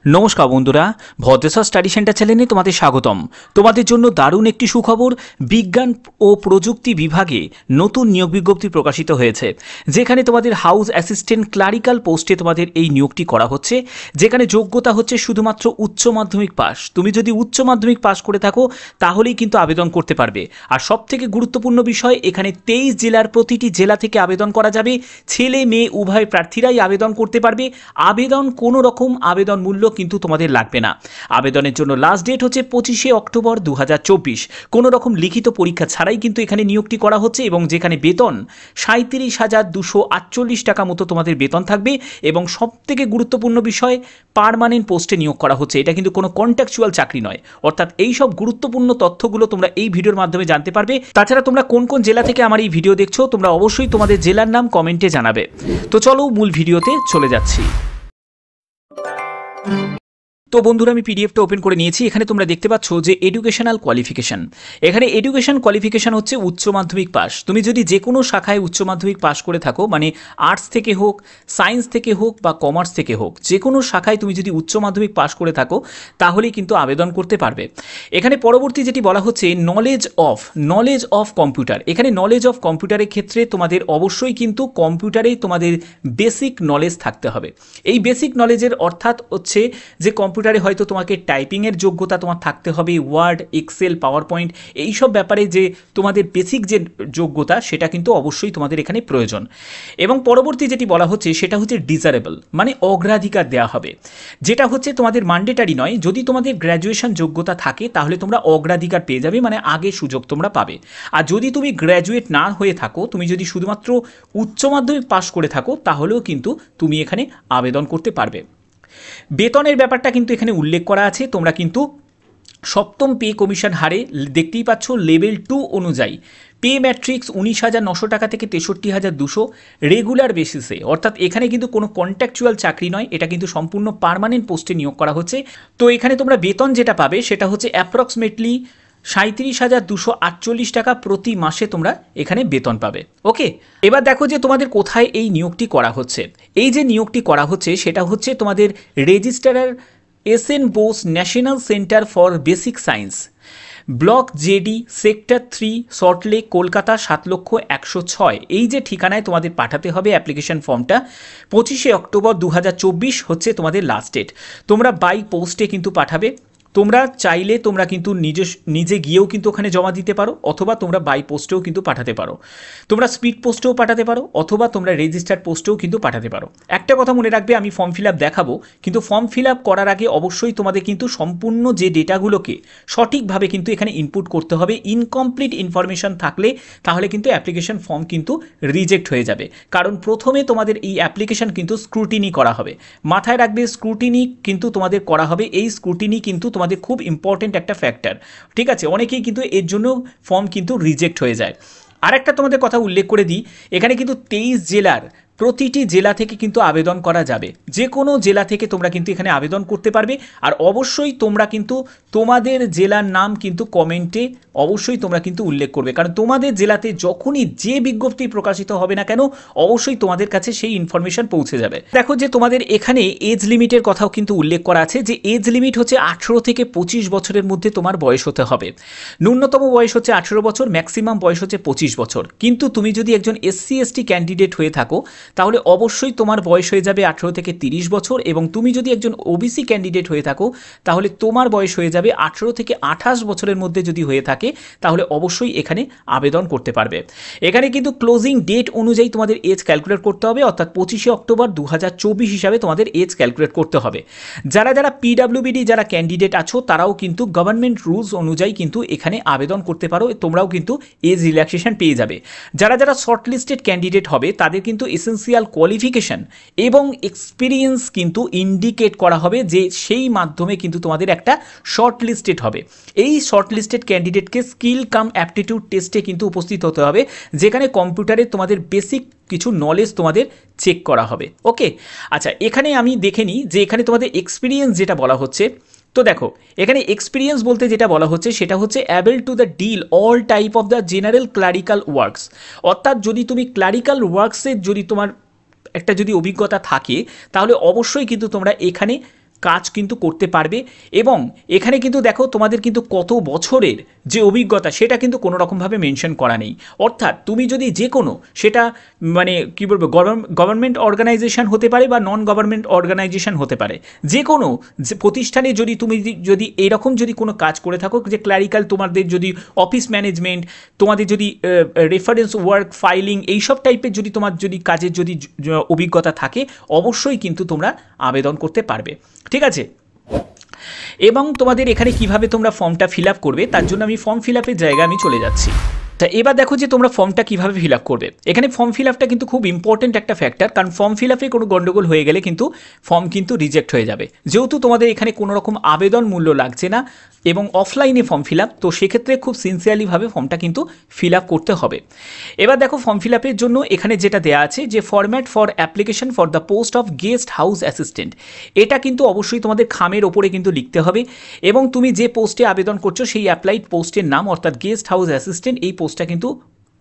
নমস্কার বন্ধুরা, Bhadreswar study centre চ্যানেলে তোমাদের স্বাগতম। তোমাদের জন্য দারুণ একটি সুখবর, বিজ্ঞান ও প্রযুক্তি বিভাগে নতুন নিয়োগ বিজ্ঞপ্তি প্রকাশিত হয়েছে, যেখানে তোমাদের হাউস অ্যাসিস্ট্যান্ট ক্লারিক্যাল পোস্টে তোমাদের এই নিয়োগটি করা হচ্ছে, যেখানে যোগ্যতা হচ্ছে শুধুমাত্র উচ্চ মাধ্যমিক পাস। তুমি যদি উচ্চ মাধ্যমিক পাস করে থাকো তাহলেই কিন্তু আবেদন করতে পারবে। আর সবথেকে গুরুত্বপূর্ণ বিষয়, এখানে 23 জেলার প্রতিটি জেলা থেকে আবেদন করা যাবে। ছেলে মেয়ে উভয় প্রার্থীরাই আবেদন করতে পারবে। আবেদন কোনো রকম আবেদন মূল্য কিন্তু তোমাদের লাগবে না। আবেদনের জন্য লাস্ট ডেট হচ্ছে 25শে অক্টোবর 2024। কোনো রকম লিখিত পরীক্ষা ছাড়াই কিন্তু এখানে নিয়োগটি করা হচ্ছে, এবং যেখানে বেতন 37,248 টাকা মতো তোমাদের বেতন থাকবে। এবং সবথেকে গুরুত্বপূর্ণ বিষয়, পার্মানেন্ট পোস্টে নিয়োগ করা হচ্ছে। এটা কিন্তু কোনো কন্ট্রাকচুয়াল চাকরি নয়। অর্থাৎ এই সব গুরুত্বপূর্ণ তথ্যগুলো তোমরা এই ভিডিওর মাধ্যমে জানতে পারবে। তাছাড়া তোমরা কোন কোন জেলা থেকে আমার এই ভিডিও দেখছো, তোমরা অবশ্যই তোমাদের জেলার নাম কমেন্টে জানাবে। তো চলো মূল ভিডিওতে চলে যাচ্ছি। তো বন্ধুরা, আমি পিডিএফটা ওপেন করে নিয়েছি। এখানে তোমরা দেখতে পাচ্ছ যে এডুকেশনাল কোয়ালিফিকেশন। এখানে এডুকেশন কোয়ালিফিকেশন হচ্ছে উচ্চ মাধ্যমিক পাস। তুমি যদি যে কোনো শাখায় উচ্চ মাধ্যমিক পাস করে থাকো, মানে আর্টস থেকে হোক, সায়েন্স থেকে হোক বা কমার্স থেকে হোক, যে কোনো শাখায় তুমি যদি উচ্চ মাধ্যমিক পাস করে থাকো তাহলেই কিন্তু আবেদন করতে পারবে। এখানে পরবর্তী যেটি বলা হচ্ছে নলেজ অফ কম্পিউটার। এখানে নলেজ অফ কম্পিউটারের ক্ষেত্রে তোমাদের অবশ্যই কিন্তু কম্পিউটারেই তোমাদের বেসিক নলেজ থাকতে হবে। এই বেসিক নলেজের অর্থাৎ হচ্ছে যে কম্পিউটারে হয়তো তোমাকে টাইপিংয়ের যোগ্যতা তোমার থাকতে হবে, ওয়ার্ড, এক্সেল, পাওয়ার পয়েন্ট, এইসব ব্যাপারে যে তোমাদের বেসিক যে যোগ্যতা সেটা কিন্তু অবশ্যই তোমাদের এখানে প্রয়োজন। এবং পরবর্তী যেটি বলা হচ্ছে সেটা হচ্ছে ডিজারেবল, মানে অগ্রাধিকার দেওয়া হবে। যেটা হচ্ছে তোমাদের ম্যান্ডেটারি নয়। যদি তোমাদের গ্র্যাজুয়েশন যোগ্যতা থাকে তাহলে তোমরা অগ্রাধিকার পেয়ে যাবে, মানে আগে সুযোগ তোমরা পাবে। আর যদি তুমি গ্র্যাজুয়েট না হয়ে থাকো, তুমি যদি শুধুমাত্র উচ্চ মাধ্যমিক পাস করে থাকো, তাহলেও কিন্তু তুমি এখানে আবেদন করতে পারবে। বেতনের ব্যাপারটা কিন্তু এখানে উল্লেখ করা আছে। তোমরা কিন্তু সপ্তম পে কমিশন হারে দেখতেই পাচ্ছ, লেভেল 2 অনুযায়ী পে ম্যাট্রিক্স 19,900 টাকা থেকে 63,200 রেগুলার বেসিসে। অর্থাৎ এখানে কিন্তু কোনো কন্ট্রাকচুয়াল চাকরি নয়, এটা কিন্তু সম্পূর্ণ পার্মানেন্ট পোস্টে নিয়োগ করা হচ্ছে। তো এখানে তোমরা বেতন যেটা পাবে সেটা হচ্ছে অ্যাপ্রক্সিমেটলি 37,248 টাকা প্রতি মাসে তোমরা এখানে বেতন পাবে। ওকে, এবার দেখো যে তোমাদের কোথায় এই নিয়োগটি করা হচ্ছে। এই যে নিয়োগটি করা হচ্ছে সেটা হচ্ছে তোমাদের registrar SN Bose national centre for basic science, block JD, sector 3, Salt Lake, Kolkata 7,01,006। এই যে ঠিকানায় তোমাদের পাঠাতে হবে অ্যাপ্লিকেশন ফর্মটা। 25শে অক্টোবর 2024 হচ্ছে তোমাদের লাস্ট ডেট। তোমরা বাই পোস্টে কিন্তু পাঠাবে। তোমরা চাইলে তোমরা কিন্তু নিজে গিয়েও কিন্তু ওখানে জমা দিতে পারো, অথবা তোমরা বাই পোস্টেও কিন্তু পাঠাতে পারো। তোমরা স্পিড পোস্টেও পাঠাতে পারো, অথবা তোমরা রেজিস্টার্ড পোস্টেও কিন্তু পাঠাতে পারো। একটা কথা মনে রাখবে, আমি ফর্ম ফিল আপ দেখাবো, কিন্তু ফর্ম ফিল আপ করার আগে অবশ্যই তোমাদের কিন্তু সম্পূর্ণ যে ডেটাগুলোকে সঠিকভাবে কিন্তু এখানে ইনপুট করতে হবে। ইনকমপ্লিট ইনফরমেশন থাকলে তাহলে কিন্তু অ্যাপ্লিকেশন ফর্ম কিন্তু রিজেক্ট হয়ে যাবে। কারণ প্রথমে তোমাদের এই অ্যাপ্লিকেশন কিন্তু স্ক্রুটিনি করা হবে। মাথায় রাখবে, স্ক্রুটিনি কিন্তু তোমাদের করা হবে। এই স্ক্রুটিনি কিন্তু তোমাদের খুব ইম্পর্টেন্ট একটা ফ্যাক্টর, ঠিক আছে? অনেকেই কিন্তু এর জন্য ফর্ম কিন্তু রিজেক্ট হয়ে যায়। আরেকটা তোমাদের কথা উল্লেখ করে দিই, এখানে কিন্তু 23 জেলার প্রতিটি জেলা থেকে কিন্তু আবেদন করা যাবে। যে কোনো জেলা থেকে তোমরা কিন্তু এখানে আবেদন করতে পারবে। আর অবশ্যই তোমরা কিন্তু তোমাদের জেলার নাম কিন্তু কমেন্টে অবশ্যই তোমরা কিন্তু উল্লেখ করবে, কারণ তোমাদের জেলাতে যখনই যে বিজ্ঞপ্তি প্রকাশিত হবে না কেন, অবশ্যই তোমাদের কাছে সেই ইনফরমেশন পৌঁছে যাবে। দেখো যে তোমাদের এখানে এজ লিমিটের কথাও কিন্তু উল্লেখ করা আছে, যে এজ লিমিট হচ্ছে 18 থেকে 25 বছরের মধ্যে তোমার বয়স হতে হবে। ন্যূনতম বয়স হচ্ছে 18 বছর, ম্যাক্সিমাম বয়স হচ্ছে 25 বছর। কিন্তু তুমি যদি একজন SC/ST ক্যান্ডিডেট হয়ে থাকো তাহলে অবশ্যই তোমার বয়স হয়ে যাবে 18 থেকে 30 বছর, এবং তুমি যদি একজন OBC ক্যান্ডিডেট হয়ে থাকো তাহলে তোমার বয়স হয়ে যাবে 18 থেকে 28 বছরের মধ্যে যদি হয়ে থাকে, তাহলে অবশ্যই এখানে আবেদন করতে পারবে। এখানে কিন্তু ক্লোজিং ডেট অনুযায়ী তোমাদের এজ ক্যালকুলেট করতে হবে, অর্থাৎ 25শে অক্টোবর 2024 হিসাবে তোমাদের এজ ক্যালকুলেট করতে হবে। যারা PWBD যারা ক্যান্ডিডেট আছো তারাও কিন্তু গভর্নমেন্ট রুলস অনুযায়ী কিন্তু এখানে আবেদন করতে পারো, তোমরাও কিন্তু এজ রিল্যাক্সেশন পেয়ে যাবে। যারা শর্টলিস্টেড ক্যান্ডিডেট হবে তাদের কিন্তু এসেন্সিয়াল কোয়ালিফিকেশন এবং এক্সপিরিয়েন্স কিন্তু ইন্ডিকেট করা হবে, যে সেই মাধ্যমে কিন্তু তোমাদের একটা শর্টলিস্টেড হবে। এই শর্টলিস্টেড ক্যান্ডিডেটকে স্কিল কাম অ্যাপটিটিউড টেস্টে কিন্তু উপস্থিত হতে হবে, যেখানে কম্পিউটারে তোমাদের বেসিক কিছু নলেজ তোমাদের চেক করা হবে। ওকে, আচ্ছা, এখানে আমি দেখে নিই যে এখানে তোমাদের এক্সপিরিয়েন্স যেটা বলা হচ্ছে। তো দেখো, এখানে এক্সপিরিয়েন্স বলতে যেটা বলা হচ্ছে সেটা হচ্ছে able to the deal all type of the general clerical works. অর্থাৎ যদি তুমি ক্লারিক্যাল ওয়ার্কসের যদি তোমার একটা যদি অভিজ্ঞতা থাকে তাহলে অবশ্যই কিন্তু তোমরা এখানে কাজ কিন্তু করতে পারবে। এবং এখানে কিন্তু দেখো তোমাদের কিন্তু কত বছরের যে অভিজ্ঞতা সেটা কিন্তু কোনো রকমভাবে মেনশন করা নেই। অর্থাৎ তুমি যদি যে কোনো, সেটা মানে কী বলবো, গভর্নমেন্ট অর্গানাইজেশন হতে পারে বা নন গভর্নমেন্ট অর্গানাইজেশন হতে পারে, যে কোনো প্রতিষ্ঠানে যদি তুমি যদি এরকম যদি কোনো কাজ করে থাকো, যে ক্লারিক্যাল, তোমাদের যদি অফিস ম্যানেজমেন্ট, তোমাদের যদি রেফারেন্স ওয়ার্ক, ফাইলিং, এইসব টাইপের যদি তোমার যদি কাজের যদি অভিজ্ঞতা থাকে, অবশ্যই কিন্তু তোমরা আবেদন করতে পারবে। ঠিক আছে, এবং তোমাদের এখানে কিভাবে তোমরা ফর্মটা ফিল আপ করবে, তার জন্য আমি ফর্ম ফিল আপের জায়গায় আমি চলে যাচ্ছি। তা এবার দেখো যে তোমরা ফর্মটা কীভাবে ফিল আপ করবে। এখানে ফর্ম ফিল আপটা কিন্তু খুব ইম্পর্টেন্ট একটা ফ্যাক্টর, কারণ ফর্ম ফিল আপে কোনো গণ্ডগোল হয়ে গেলে কিন্তু ফর্ম কিন্তু রিজেক্ট হয়ে যাবে। যেহেতু তোমাদের এখানে কোনো রকম আবেদন মূল্য লাগছে না এবং অফলাইনে ফর্ম ফিল আপ, তো সেক্ষেত্রে খুব সিনসিয়ারলিভাবে ফর্মটা কিন্তু ফিল আপ করতে হবে। এবার দেখো ফর্ম ফিল আপের জন্য এখানে যেটা দেওয়া আছে, যে format for application for the post of guest house assistant, এটা কিন্তু অবশ্যই তোমাদের খামের ওপরে কিন্তু লিখতে হবে। এবং তুমি যে পোস্টে আবেদন করছো সেই অ্যাপ্লাইড পোস্টের নাম, অর্থাৎ গেস্ট হাউস অ্যাসিস্ট্যান্ট, এই পোস্টটা কিন্তু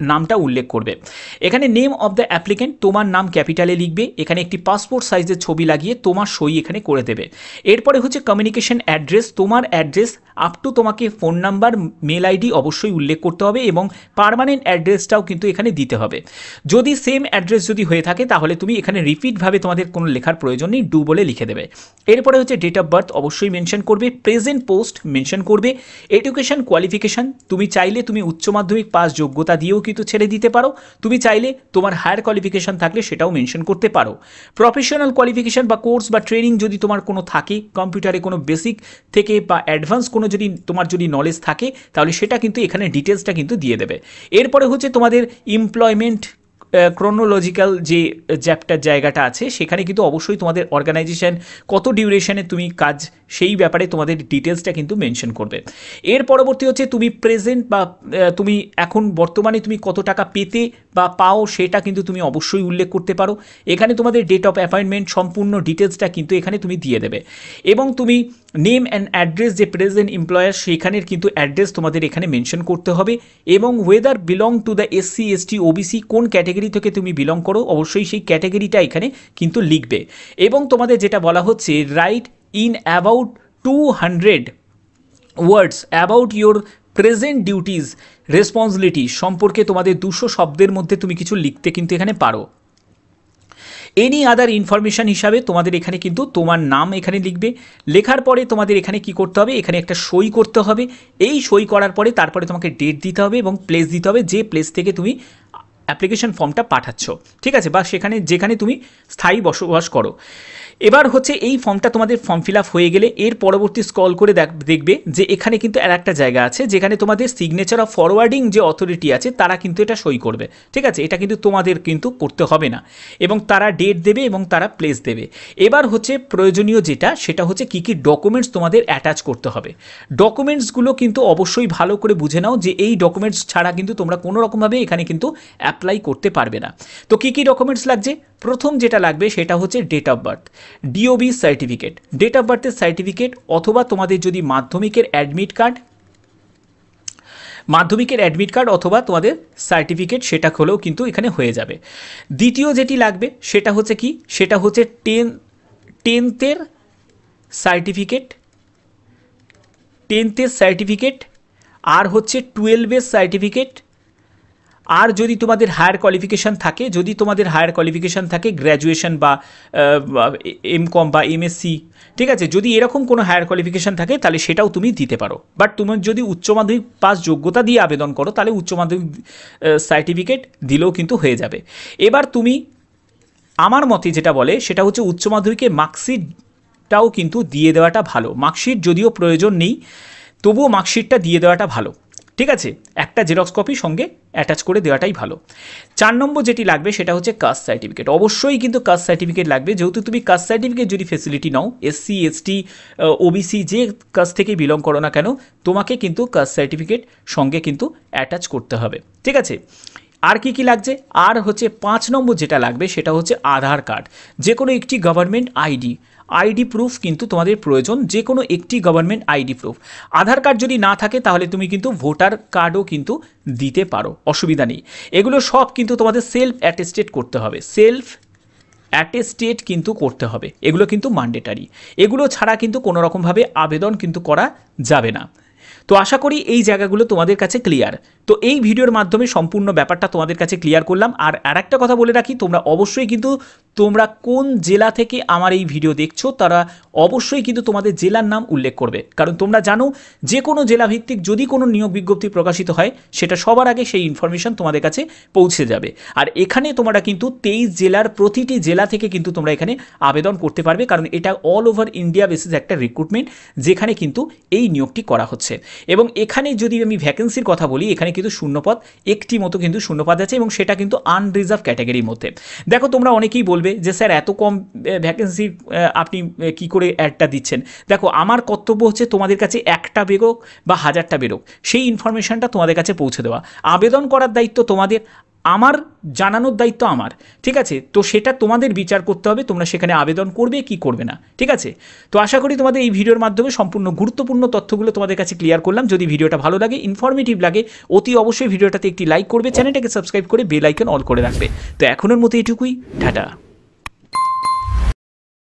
নামটা উল্লেখ করবে। এখানে নেম অফ দ্য অ্যাপ্লিকেন্ট, তোমার নাম ক্যাপিটালে লিখবে, এখানে একটি পাসপোর্ট সাইজের ছবি লাগিয়ে তোমার সই এখানে করে দেবে। এরপরে হচ্ছে কমিউনিকেশন অ্যাড্রেস, তোমার অ্যাড্রেস আপ টু তোমাকে ফোন নাম্বার, মেল আইডি অবশ্যই উল্লেখ করতে হবে এবং পার্মানেন্ট অ্যাড্রেসটাও কিন্তু এখানে দিতে হবে। যদি সেম অ্যাড্রেস যদি হয়ে থাকে তাহলে তুমি এখানে রিপিটভাবে তোমাদের কোনো লেখার প্রয়োজন নেই, ডু বলে লিখে দেবে। এরপরে হচ্ছে ডেট অফ বার্থ অবশ্যই মেনশন করবে, প্রেজেন্ট পোস্ট মেনশন করবে, এডুকেশন কোয়ালিফিকেশান, তুমি চাইলে তুমি উচ্চ মাধ্যমিক পাস যোগ্যতা দিয়েও কিন্তু ছেড়ে দিতে পারো, তুমি চাইলে তোমার হায়ার কোয়ালিফিকেশান থাকলে সেটাও মেনশন করতে পারো। প্রফেশনাল কোয়ালিফিকেশান বা কোর্স বা ট্রেনিং যদি তোমার কোনো থাকে, কম্পিউটারে কোনো বেসিক থেকে বা অ্যাডভান্স কোনো যদি তোমার যদি নলেজ থাকে, তাহলে সেটা কিন্তু এখানে ডিটেলসটা কিন্তু দিয়ে দেবে। এরপরে হচ্ছে তোমাদের এমপ্লয়মেন্ট ক্রোনোলজিক্যাল যে চ্যাপ্টার জায়গাটা আছে, সেখানে কিন্তু অবশ্যই তোমাদের অর্গানাইজেশন কত ডিউরেশনে তুমি কাজ, সেই ব্যাপারে তোমাদের ডিটেলসটা কিন্তু মেনশন করবে। এর পরবর্তী হচ্ছে তুমি প্রেজেন্ট বা তুমি এখন বর্তমানে তুমি কত টাকা পেতে বা পাও, সেটা কিন্তু তুমি অবশ্যই উল্লেখ করতে পারো। এখানে তোমাদের ডেট অফ অ্যাপয়েন্টমেন্ট সম্পূর্ণ ডিটেলসটা কিন্তু এখানে তুমি দিয়ে দেবে। এবং তুমি নেম অ্যান্ড অ্যাড্রেস, যে প্রেজেন্ট এমপ্লয়ার সেখানের কিন্তু অ্যাড্রেস তোমাদের এখানে মেনশন করতে হবে। এবং weather belong to the SC ST OBC, কোন ক্যাটেগরি থেকে তুমি বিলং করো, অবশ্যই সেই ক্যাটেগরিটা এখানে কিন্তু লিখবে। এবং তোমাদের যেটা বলা হচ্ছে, right in about 200 words about your present duties responsibility, সম্পর্কে তোমাদের 200 শব্দের মধ্যে তুমি কিছু লিখতে কিন্তু এখানে পারো। এনি আদার ইনফরমেশান হিসাবে তোমাদের এখানে কিন্তু তোমার নাম এখানে লিখবে। লেখার পরে তোমাদের এখানে কি করতে হবে, এখানে একটা সই করতে হবে। এই সই করার পরে তারপরে তোমাকে ডেট দিতে হবে এবং প্লেস দিতে হবে, যে প্লেস থেকে তুমি অ্যাপ্লিকেশন ফর্মটা পাঠাচ্ছ, ঠিক আছে, বা সেখানে যেখানে তুমি স্থায়ী বসবাস করো। এবার হচ্ছে এই ফর্মটা তোমাদের ফর্ম ফিল আপ হয়ে গেলে এর পরবর্তী স্ক্রল করে দেখবে যে এখানে কিন্তু আর একটা জায়গা আছে, যেখানে তোমাদের সিগনেচার অফ ফরওয়ার্ডিং যে অথরিটি আছে তারা কিন্তু এটা সই করবে, ঠিক আছে। এটা কিন্তু তোমাদের কিন্তু করতে হবে না, এবং তারা ডেট দেবে এবং তারা প্লেস দেবে। এবার হচ্ছে প্রয়োজনীয় যেটা, সেটা হচ্ছে কী কী ডকুমেন্টস তোমাদের অ্যাটাচ করতে হবে। ডকুমেন্টসগুলো কিন্তু অবশ্যই ভালো করে বুঝে নাও, যে এই ডকুমেন্টস ছাড়া কিন্তু তোমরা কোনো রকমভাবে এখানে কিন্তু অ্যাপ্লাই করতে পারবে না। তো কী কী ডকুমেন্টস লাগছে, প্রথম যেটা লাগবে সেটা হচ্ছে date of birth, DOB certificate, date of বার্থের সার্টিফিকেট, অথবা তোমাদের যদি মাধ্যমিকের অ্যাডমিট কার্ড অথবা তোমাদের সার্টিফিকেট, সেটা হলেও কিন্তু এখানে হয়ে যাবে। দ্বিতীয় যেটি লাগবে সেটা হচ্ছে কি, সেটা হচ্ছে 10th সার্টিফিকেট, আর হচ্ছে 12 সার্টিফিকেট। আর যদি তোমাদের হায়ার কোয়ালিফিকেশান থাকে, গ্র্যাজুয়েশন বা MCOM বা MSc, ঠিক আছে, যদি এরকম কোনো হায়ার কোয়ালিফিকেশান থাকে তাহলে সেটাও তুমি দিতে পারো। বাট তোমার যদি উচ্চ মাধ্যমিক পাস যোগ্যতা দিয়ে আবেদন করো, তাহলে উচ্চ মাধ্যমিক সার্টিফিকেট দিলেও কিন্তু হয়ে যাবে। এবার তুমি, আমার মতে যেটা বলে সেটা হচ্ছে উচ্চ মাধ্যমিকের মার্কশিটটাও কিন্তু দিয়ে দেওয়াটা ভালো। মার্কশিট যদিও প্রয়োজন নেই, তবুও মার্কশিটটা দিয়ে দেওয়াটা ভালো, ঠিক আছে, একটা জেরক্স কপি সঙ্গে অ্যাটাচ করে দেওয়াটাই ভালো। 4 নম্বর যেটি লাগবে সেটা হচ্ছে কাস্ট সার্টিফিকেট, অবশ্যই কিন্তু কাস্ট সার্টিফিকেট লাগবে। যেহেতু তুমি কাস্ট সার্টিফিকেট যদি ফেসিলিটি নাও, SC ST OBC যে কাস্ট থেকে বিলং করো না কেন, তোমাকে কিন্তু কাস্ট সার্টিফিকেট সঙ্গে কিন্তু অ্যাটাচ করতে হবে, ঠিক আছে। আর কি কি লাগছে, আর হচ্ছে 5 নম্বর যেটা লাগবে সেটা হচ্ছে আধার কার্ড, যে কোনো একটি গভর্নমেন্ট আইডি প্রুফ কিন্তু তোমাদের প্রয়োজন, যে কোনো একটি গভর্নমেন্ট আইডি প্রুফ। আধার কার্ড যদি না থাকে তাহলে তুমি কিন্তু ভোটার কার্ডও কিন্তু দিতে পারো, অসুবিধা নেই। এগুলো সব কিন্তু তোমাদের সেলফ অ্যাটেস্টেড করতে হবে, সেলফ অ্যাটেস্টেড কিন্তু করতে হবে, এগুলো কিন্তু ম্যান্ডেটারি, এগুলো ছাড়া কিন্তু কোনো রকমভাবে আবেদন কিন্তু করা যাবে না। তো আশা করি এই জায়গাগুলো তোমাদের কাছে ক্লিয়ার। তো এই ভিডিওর মাধ্যমে সম্পূর্ণ ব্যাপারটা তোমাদের কাছে ক্লিয়ার করলাম। আর আরেকটা কথা বলে রাখি, তোমরা অবশ্যই কিন্তু তোমরা কোন জেলা থেকে আমার এই ভিডিও দেখছো তারা অবশ্যই কিন্তু তোমাদের জেলার নাম উল্লেখ করবে, কারণ তোমরা জানো যে কোনো জেলা ভিত্তিক যদি কোনো নিয়োগ বিজ্ঞপ্তি প্রকাশিত হয় সেটা সবার আগে সেই ইনফরমেশন তোমাদের কাছে পৌঁছে যাবে। আর এখানে তোমরা কিন্তু 23 জেলার প্রতিটি জেলা থেকে কিন্তু তোমরা এখানে আবেদন করতে পারবে, কারণ এটা অল ওভার ইন্ডিয়া বেসিস একটা রিক্রুটমেন্ট যেখানে কিন্তু এই নিয়োগটি করা হচ্ছে। এবং এখানে যদি আমি ভ্যাকেন্সির কথা বলি, এখানে কিন্তু শূন্যপদ একটি মতো কিন্তু শূন্যপদ আছে এবং সেটা কিন্তু আনরিজার্ভ ক্যাটাগরির মধ্যে। দেখো তোমরা অনেকেই বলবে যে স্যার এত কম ভ্যাকেন্সি আপনি কি করে অ্যাডটা দিচ্ছেন। দেখো আমার কর্তব্য হচ্ছে তোমাদের কাছে একটা বেরোক বা 1000টা বেরোক সেই ইনফরমেশনটা তোমাদের কাছে পৌঁছে দেওয়া। আবেদন করার দায়িত্ব তোমাদের, আমার জানানোর দায়িত্ব আমার, ঠিক আছে। তো সেটা তোমাদের বিচার করতে হবে, তোমরা সেখানে আবেদন করবে কি করবে না, ঠিক আছে। তো আশা করি তোমাদের এই ভিডিওর মাধ্যমে সম্পূর্ণ গুরুত্বপূর্ণ তথ্যগুলো তোমাদের কাছে ক্লিয়ার করলাম। যদি ভিডিওটা ভালো লাগে, ইনফরমেটিভ লাগে, অতি অবশ্যই ভিডিওটাতে একটি লাইক করবে, চ্যানেলটাকে সাবস্ক্রাইব করে বেল আইকন অল করে রাখবে। তো এখনের মতো এটুকুই, টাটা।